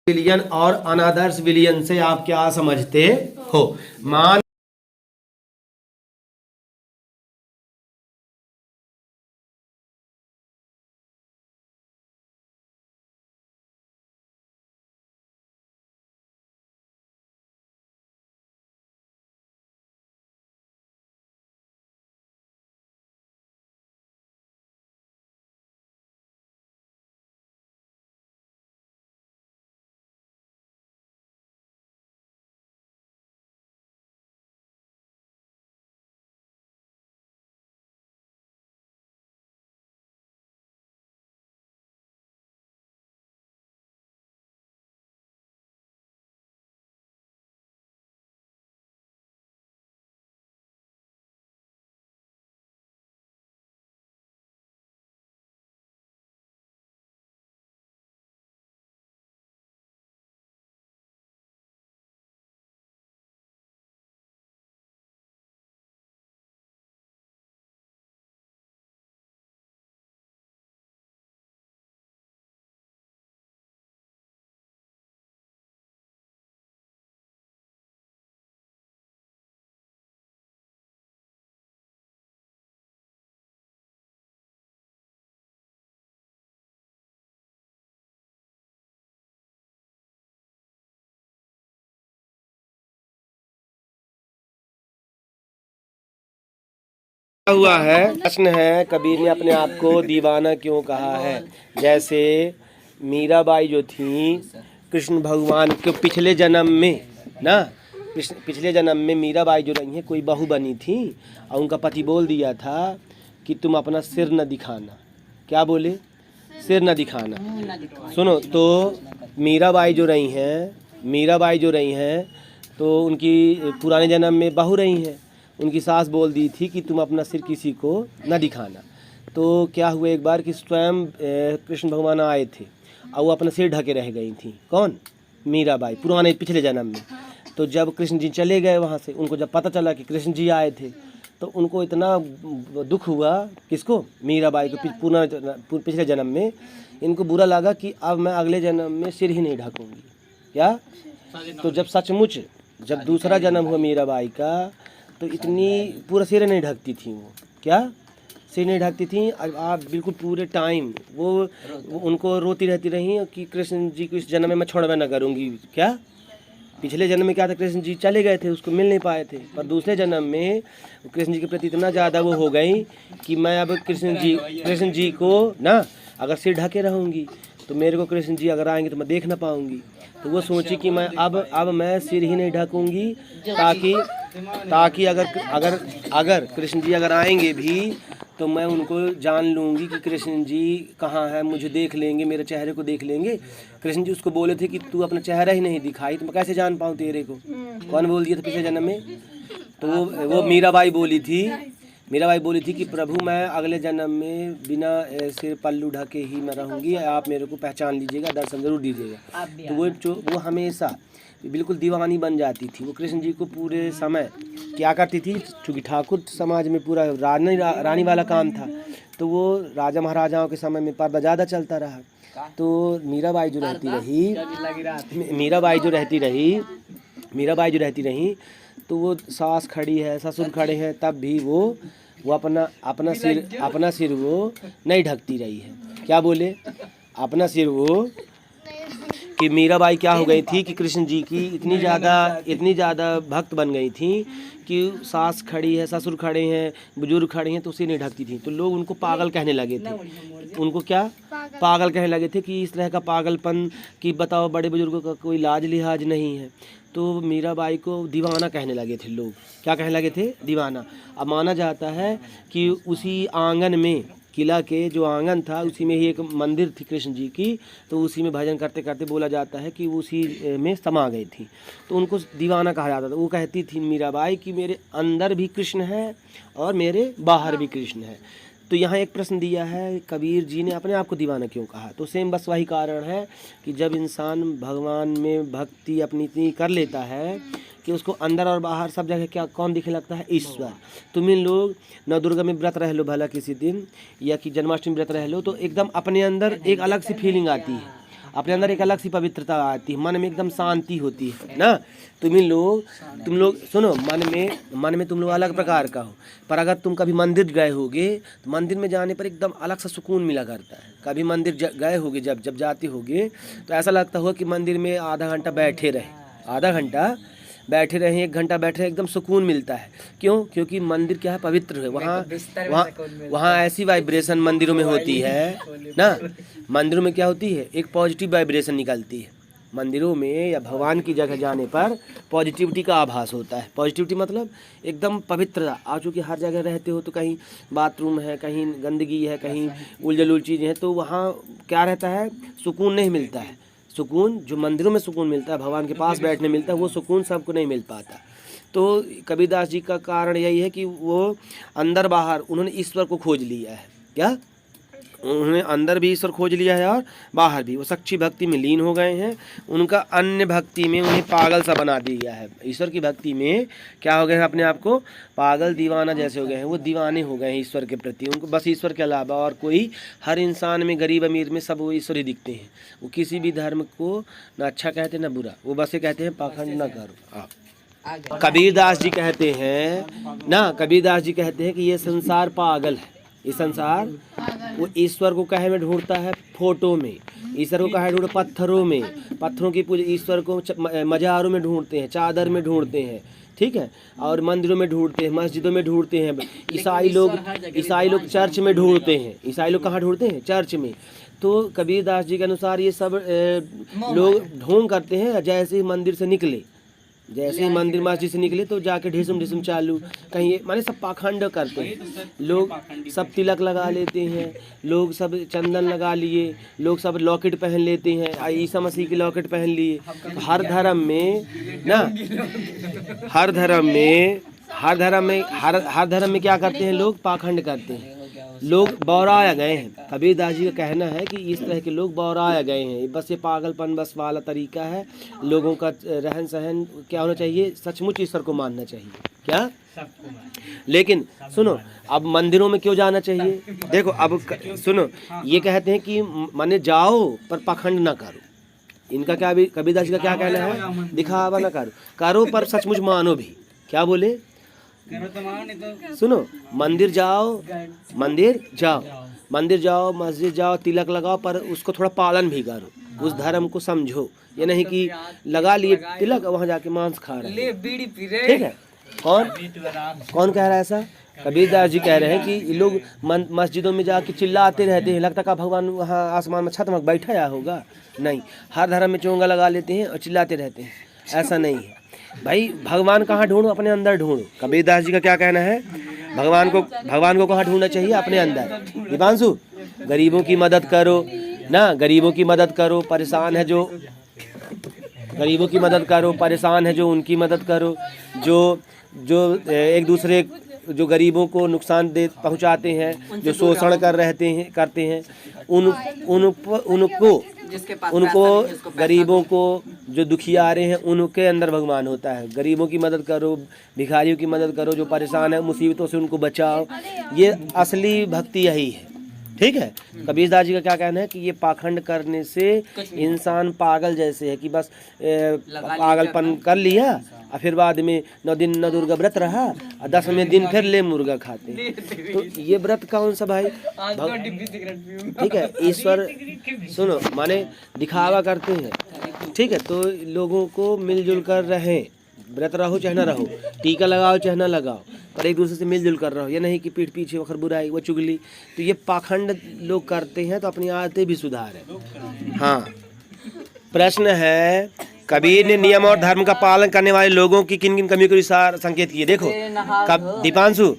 विलियन और अनादर्श विलियन से आप क्या समझते हो। मान हुआ है, प्रश्न है कबीर ने अपने आप को दीवाना क्यों कहा है। जैसे मीराबाई जो थी कृष्ण भगवान के पिछले जन्म में ना, पिछले जन्म में मीराबाई जो रही हैं कोई बहू बनी थी और उनका पति बोल दिया था कि तुम अपना सिर न दिखाना। क्या बोले? सिर न दिखाना। सुनो तो मीराबाई जो रही हैं तो उनकी पुराने जन्म में बहू रही हैं। उनकी सास बोल दी थी कि तुम अपना सिर किसी को न दिखाना। तो क्या हुआ एक बार कि स्वयं कृष्ण भगवान आए थे और वो अपना सिर ढके रह गई थी। कौन? मीराबाई, पुराने पिछले जन्म में। तो जब कृष्ण जी चले गए वहाँ से, उनको जब पता चला कि कृष्ण जी आए थे तो उनको इतना दुख हुआ। किसको? मीराबाई को। पिछले जन्म में इनको बुरा लगा कि अब मैं अगले जन्म में सिर ही नहीं ढकूँगी। क्या? तो जब सचमुच जब दूसरा जन्म हुआ मीराबाई का तो इतनी पूरा सिर नहीं ढकती थी वो। क्या? सिर नहीं ढकती थी। आप बिल्कुल पूरे टाइम वो उनको रोती रहती रही कि कृष्ण जी को इस जन्म में मैं छोड़वा ना करूँगी। क्या? पिछले जन्म में क्या था, कृष्ण जी चले गए थे, उसको मिल नहीं पाए थे। पर दूसरे जन्म में कृष्ण जी के प्रति इतना ज़्यादा वो हो गई कि मैं अब कृष्ण जी को ना अगर सिर ढके रहूँगी तो मेरे को कृष्ण जी अगर आएंगे तो मैं देख ना पाऊँगी। तो वो सोची कि मैं अब मैं सिर ही नहीं ढकूँगी ताकि अगर कृष्ण जी अगर आएंगे भी तो मैं उनको जान लूँगी कि कृष्ण जी कहाँ है, मुझे देख लेंगे, मेरे चेहरे को देख लेंगे। कृष्ण जी उसको बोले थे कि तू अपना चेहरा ही नहीं दिखाई तो मैं कैसे जान पाऊँ तेरे को। कौन बोल दिया था पिछले जन्म में? तो वो मीराबाई बोली थी कि प्रभु मैं अगले जन्म में बिना सिर पल्लू ढके ही मैं रहूँगी, आप मेरे को पहचान लीजिएगा, दर्शन जरूर दीजिएगा। तो वो हमेशा बिल्कुल दीवानी बन जाती थी। वो कृष्ण जी को पूरे समय क्या करती थी, चूँकि ठाकुर समाज में पूरा रानी वाला काम था तो वो राजा महाराजाओं के समय में पर्दा ज़्यादा चलता रहा। तो मीराबाई जो रहती रही तो वो सास खड़ी है, ससुर खड़े हैं, तब भी वो अपना सिर वो नहीं ढकती रही है। क्या बोले? अपना सिर वो कि मीराबाई क्या हो गई थी कि कृष्ण जी की इतनी ज़्यादा भक्त बन गई थी कि सास खड़ी है, ससुर खड़े हैं, बुजुर्ग खड़े हैं तो उसे नहीं ढकती थी। तो लोग उनको पागल कहने लगे थे। उनको क्या? पागल कहने लगे थे कि इस तरह का पागलपन कि बताओ बड़े बुजुर्गों का कोई लाज लिहाज नहीं है। तो मीराबाई को दीवाना कहने लगे थे लोग। क्या कहने लगे थे? दीवाना। अब माना जाता है कि उसी आंगन में, किला के जो आंगन था उसी में ही एक मंदिर थी कृष्ण जी की, तो उसी में भजन करते करते बोला जाता है कि उसी में समा गई थी। तो उनको दीवाना कहा जाता था। वो कहती थी मीराबाई कि मेरे अंदर भी कृष्ण है और मेरे बाहर भी कृष्ण है। तो यहाँ एक प्रश्न दिया है कबीर जी ने अपने आप को दीवाना क्यों कहा। तो सेम बस वही कारण है कि जब इंसान भगवान में भक्ति अपनी इतनी कर लेता है कि उसको अंदर और बाहर सब जगह क्या कौन दिखने लगता है? ईश्वर। तुम इन लोग नव दुर्गा में व्रत रह लो भला किसी दिन, या कि जन्माष्टमी व्रत रह लो, तो एकदम अपने अंदर एक अलग सी फीलिंग आती है। अपने अंदर एक अलग सी पवित्रता आती है, मन में एकदम शांति होती है ना। तुम लोग सुनो, मन में तुम लोग अलग प्रकार का हो, पर अगर तुम कभी मंदिर गए होगे तो मंदिर में जाने पर एकदम अलग सा सुकून मिला करता है। कभी मंदिर गए होगे, जब जाते होगे तो ऐसा लगता होगा कि मंदिर में आधा घंटा बैठे रहे, आधा घंटा बैठे रहे, 1 घंटा बैठे रहे, एकदम सुकून मिलता है। क्यों? क्योंकि मंदिर क्या है, पवित्र है। वहाँ ऐसी वाइब्रेशन मंदिरों में होती है ना। मंदिरों में क्या होती है, एक पॉजिटिव वाइब्रेशन निकलती है। मंदिरों में या भगवान की जगह जाने पर पॉजिटिविटी का आभास होता है। पॉजिटिविटी मतलब एकदम पवित्रता। आज चूँकि हर जगह रहते हो तो कहीं बाथरूम है, कहीं गंदगी है, कहीं उलझुल चीज़ें हैं, तो वहाँ क्या रहता है, सुकून नहीं मिलता है। सुकून जो मंदिरों में सुकून मिलता है, भगवान के पास बैठने मिलता है, वो सुकून सबको नहीं मिल पाता। तो कबीरदास जी का कारण यही है कि वो अंदर बाहर उन्होंने ईश्वर को खोज लिया है। क्या? उन्होंने अंदर भी ईश्वर खोज लिया है और बाहर भी। वो सच्ची भक्ति में लीन हो गए हैं। उनका अन्य भक्ति में उन्हें पागल सा बना दिया है। ईश्वर की भक्ति में क्या हो गए हैं, अपने आप को पागल दीवाना जैसे हो गए हैं। वो दीवाने हो गए हैं ईश्वर के प्रति। उनको बस ईश्वर के अलावा और कोई, हर इंसान में, गरीब अमीर में, सब वो ईश्वर ही दिखते हैं। वो किसी भी धर्म को ना अच्छा कहते ना बुरा, वो बस ये कहते हैं पाखंड ना करो। कबीरदास जी कहते हैं ना, कबीरदास जी कहते हैं कि ये संसार पागल है। ये संसार वो ईश्वर को कहे में ढूंढता है फोटो में, ईश्वर को कहे ढूंढ पत्थरों में, पत्थरों की पूजा। ईश्वर को मज़ारों में ढूंढते हैं, चादर में ढूंढते हैं, ठीक है, और मंदिरों में ढूंढते हैं, मस्जिदों में ढूंढते हैं। ईसाई लोग चर्च में ढूंढते हैं। ईसाई लोग कहाँ ढूंढते हैं? चर्च में। तो कबीरदास जी के अनुसार ये सब लोग ढोंग करते हैं। जैसे ही मंदिर से निकले, जैसे ही मंदिर मस्जिद से निकले तो जाके ढिसुम चालू, कहीं माने सब पाखंड करते हैं। लोग सब तिलक लगा लेते हैं, लोग सब चंदन लगा लिए, लोग सब लॉकेट पहन लेते हैं, ईसा मसीह की लॉकेट पहन लिए। हर धर्म में ना, हर धर्म में क्या करते हैं लोग? पाखंड करते हैं। लोग बौराया गए हैं। कबीरदास जी का कहना है कि इस तरह के लोग बौराया गए हैं। बस ये पागलपन बस वाला तरीका है। लोगों का रहन सहन क्या होना चाहिए? सचमुच ईश्वर को मानना चाहिए। क्या? लेकिन सुनो, अब मंदिरों में क्यों जाना चाहिए? देखो अब सुनो, ये कहते हैं कि माने जाओ पर पाखंड ना करो। इनका क्या, कबीरदास जी का क्या कहना है? दिखावा ना करो पर सचमुच मानो भी। क्या बोले? सुनो, मंदिर जाओ, मस्जिद जाओ, तिलक लगाओ, पर उसको थोड़ा पालन भी करो। उस धर्म को समझो। ये नहीं कि लगा लिए तिलक, वहाँ जाके मांस खा रहे हैं, ठीक है। कौन कह रहा है ऐसा? कबीरदास जी कह रहे हैं कि ये लोग मस्जिदों में जाके चिल्लाते रहते हैं, लगता का भगवान वहाँ आसमान में छत में बैठा या होगा। नहीं, हर धर्म में चोंगा लगा लेते हैं और चिल्लाते रहते हैं। ऐसा नहीं है भाई। भगवान कहाँ ढूंढो? अपने अंदर ढूंढो। कबीरदास जी का क्या कहना है? भगवान को कहाँ ढूंढना चाहिए? अपने अंदर। दीपांशु, गरीबों की मदद करो ना, गरीबों की मदद करो, परेशान है जो, गरीबों की मदद करो, परेशान है जो उनकी मदद करो। जो एक दूसरे, जो गरीबों को नुकसान पहुंचाते हैं, जो शोषण करते हैं, उनको गरीबों को, जो दुखियारे हैं, उनके अंदर भगवान होता है। गरीबों की मदद करो, भिखारियों की मदद करो, जो परेशान है, मुसीबतों से उनको बचाओ। ये असली भक्ति यही है, ठीक है। कबीरदास जी का क्या कहना है कि ये पाखंड करने से इंसान पागल जैसे है, कि बस पागलपन कर लिया और फिर बाद में 9 दिन 9 दुर्गा व्रत रहा और 10वें दिन फिर ले मुर्गा खाते। तो ये व्रत कौन सा भाई? ठीक है, ईश्वर सुनो माने दिखावा करते हैं, ठीक है। तो लोगों को मिलजुल कर रहें, व्रत रहो चाहे ना रहो, टीका लगाओ चाहे ना लगाओ, पर एक दूसरे से मिलजुल कर रहो। ये नहीं कि पीठ पीछे वखर बुराई, वो चुगली। तो ये पाखंड लोग करते हैं, तो अपनी आदतें भी सुधारें। हाँ, प्रश्न है, कबीर ने नियम और धर्म का पालन करने वाले लोगों की किन किन कमियों के विचार संकेत किए? देखो दीपांशु,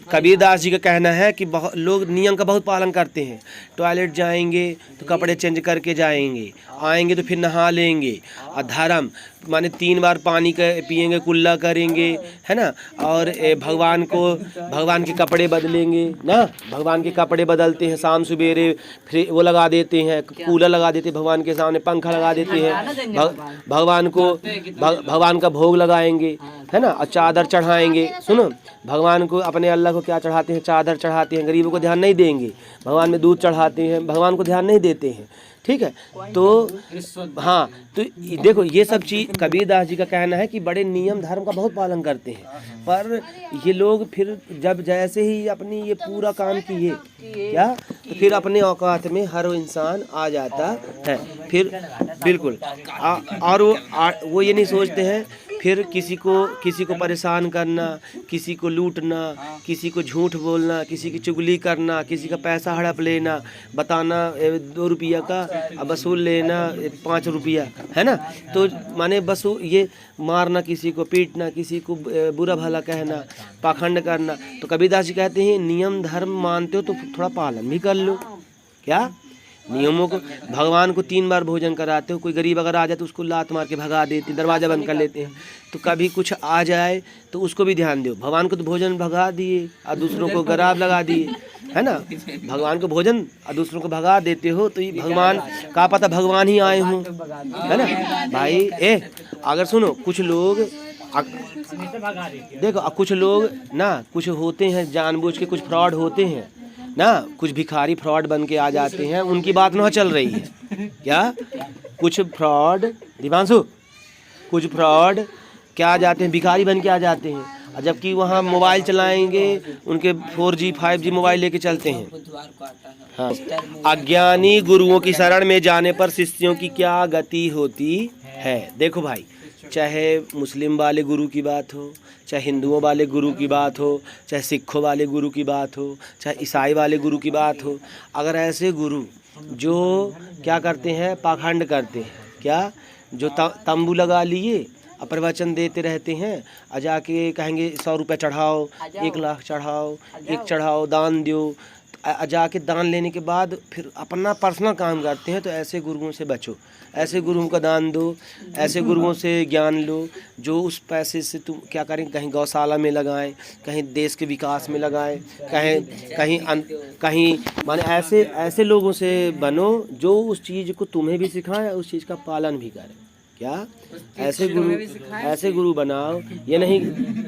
कबीरदास जी का कहना है कि बहुत लोग नियम का बहुत पालन करते हैं। टॉयलेट जाएंगे तो कपड़े चेंज करके जाएंगे, आएंगे तो फिर नहा लेंगे। और धर्म माने 3 बार पानी पिएंगे, कुल्ला करेंगे, है ना। और भगवान के कपड़े बदलेंगे ना, भगवान के कपड़े बदलते हैं शाम सवेरे, फिर वो लगा देते हैं, कूलर लगा देते हैं भगवान के सामने, पंखा लगा देते हैं, भगवान का भोग लगाएंगे। है ना, और चादर चढ़ाएंगे। सुनो, भगवान को, अपने अल्लाह को क्या चढ़ाते हैं? चादर चढ़ाते हैं। गरीबों को ध्यान नहीं देंगे। भगवान में दूध चढ़ाते हैं, भगवान को ध्यान नहीं देते हैं। ठीक है, तो हाँ, तो देखो ये सब चीज़ कबीरदास जी का कहना है कि बड़े नियम धर्म का बहुत पालन करते हैं, पर ये लोग फिर जब जैसे ही अपनी ये पूरा काम किए क्या, तो फिर अपने औकात में हर इंसान आ जाता है फिर, बिल्कुल। और वो ये नहीं सोचते हैं फिर किसी को परेशान करना, किसी को लूटना, किसी को झूठ बोलना, किसी की चुगली करना, किसी का पैसा हड़प लेना, बताना 2 रुपया का वसूल लेना 5 रुपया, है ना। तो माने बस ये मारना, किसी को पीटना, किसी को बुरा भला कहना, पाखंड करना। तो कबीरदास जी कहते हैं नियम धर्म मानते हो तो थोड़ा पालन भी कर लो। क्या नियमों को, भगवान को 3 बार भोजन कराते हो, कोई गरीब अगर आ जाए तो उसको लात मार के भगा देते, दरवाज़ा बंद कर लेते हैं। तो कभी कुछ आ जाए तो उसको भी ध्यान दो। भगवान को तो भोजन भगा दिए और दूसरों को गराब लगा दिए, है ना। भगवान को भोजन और दूसरों को भगा देते हो, तो ये भगवान का पता भगवान ही आए हों, है ना भाई। अगर सुनो, कुछ लोग देखो, कुछ लोग ना कुछ होते हैं जानबूझ के, कुछ फ्रॉड होते हैं ना, कुछ भिखारी फ्रॉड बन के आ जाते हैं, उनकी बात ना चल रही है क्या। कुछ फ्रॉड, दिवांशु, कुछ फ्रॉड क्या आ जाते हैं, भिखारी बन के आ जाते हैं, और जबकि वहाँ मोबाइल चलाएंगे, उनके 4G 5G मोबाइल लेके चलते हैं। हाँ, अज्ञानी गुरुओं की शरण में जाने पर शिष्यों की क्या गति होती है। देखो भाई, चाहे मुस्लिम वाले गुरु की बात हो, चाहे हिंदुओं वाले गुरु की बात हो, चाहे सिखों वाले गुरु की बात हो, चाहे ईसाई वाले गुरु की बात हो, अगर ऐसे गुरु जो क्या करते हैं, पाखंड करते हैं, क्या जो तंबू लगा लिए और प्रवचन देते रहते हैं, और जाके कहेंगे 100 रुपये चढ़ाओ, 1 लाख चढ़ाओ, 1 चढ़ाओ, दान दो, जाके दान लेने के बाद फिर अपना पर्सनल काम करते हैं। तो ऐसे गुरुओं से बचो, ऐसे गुरुओं का दान दो, ऐसे गुरुओं से ज्ञान लो, जो उस पैसे से तुम क्या करें, कहीं गौशाला में लगाएं, कहीं देश के विकास में लगाएं, कहीं माने ऐसे लोगों से बनो जो उस चीज़ को तुम्हें भी सिखाएं, उस चीज़ का पालन भी करें। क्या ऐसे गुरु बनाओ, ये नहीं,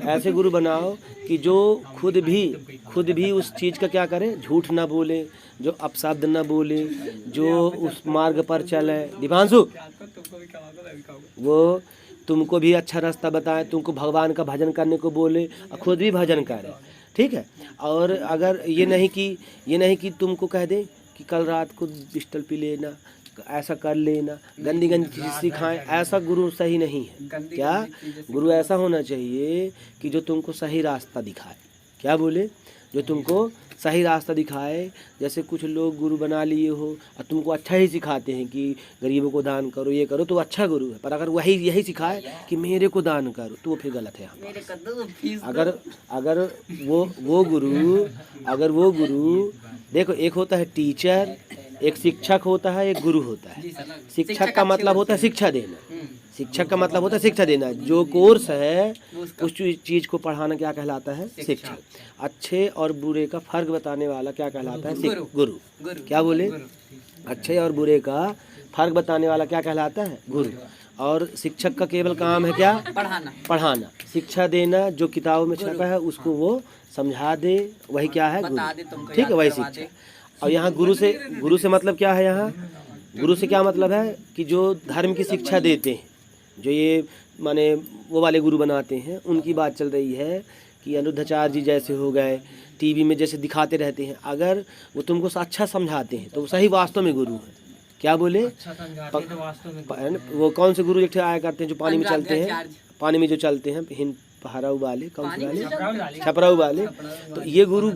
ऐसे गुरु बनाओ कि जो खुद भी उस चीज़ का क्या करे, झूठ ना बोले, जो अपशब्द ना बोले, जो उस मार्ग पर चले। दिवांशु, वो तुमको भी अच्छा रास्ता बताए, तुमको भगवान का भजन करने को बोले और खुद भी भजन करे, ठीक है। और अगर ये नहीं कि तुमको कह दे कि कल रात को पिस्टल पी लेना, ऐसा कर लेना, गंदी चीज़ सिखाएं, ऐसा गुरु सही नहीं है। क्या गुरु ऐसा होना चाहिए कि जो तुमको सही रास्ता दिखाए। क्या बोले, जो तुमको सही रास्ता दिखाए। जैसे कुछ लोग गुरु बना लिए हो और तुमको अच्छा ही सिखाते हैं कि गरीबों को दान करो, ये करो, तो अच्छा गुरु है। पर अगर यही सिखाए कि मेरे को दान करो, तो वो फिर गलत है। अगर वो गुरु देखो, एक होता है टीचर, एक शिक्षक होता है, एक गुरु होता है। शिक्षक का मतलब होता है शिक्षा देना, शिक्षक का मतलब होता है शिक्षा देना। जो कोर्स है उस चीज़ को पढ़ाना क्या कहलाता है, शिक्षक। अच्छे और बुरे का फर्क बताने वाला क्या कहलाता है, गुरु। क्या बोले, अच्छे और बुरे का फर्क बताने वाला क्या कहलाता है, गुरु। और शिक्षक का केवल काम है क्या, पढ़ाना, शिक्षा देना। जो किताबों में छपा है उसको वो समझा दे, वही क्या है, गुरु। ठीक है, वही शिक्षा। और यहाँ गुरु से मतलब क्या है, यहाँ गुरु से क्या मतलब है कि जो धर्म की शिक्षा देते हैं, जो ये माने वो वाले गुरु बनाते हैं, उनकी बात चल रही है कि अनिरुद्धाचार्य जी जैसे हो गए, टीवी में जैसे दिखाते रहते हैं, अगर वो तुमको अच्छा समझाते हैं तो वो सही वास्तव में गुरु है। क्या बोले, वो कौन से गुरु एक आया करते हैं जो पानी में चलते हैं, पानी में जो चलते हैं, पहराऊ वाले, कौन से वाले, छपराऊ वाले। तो ये गुरु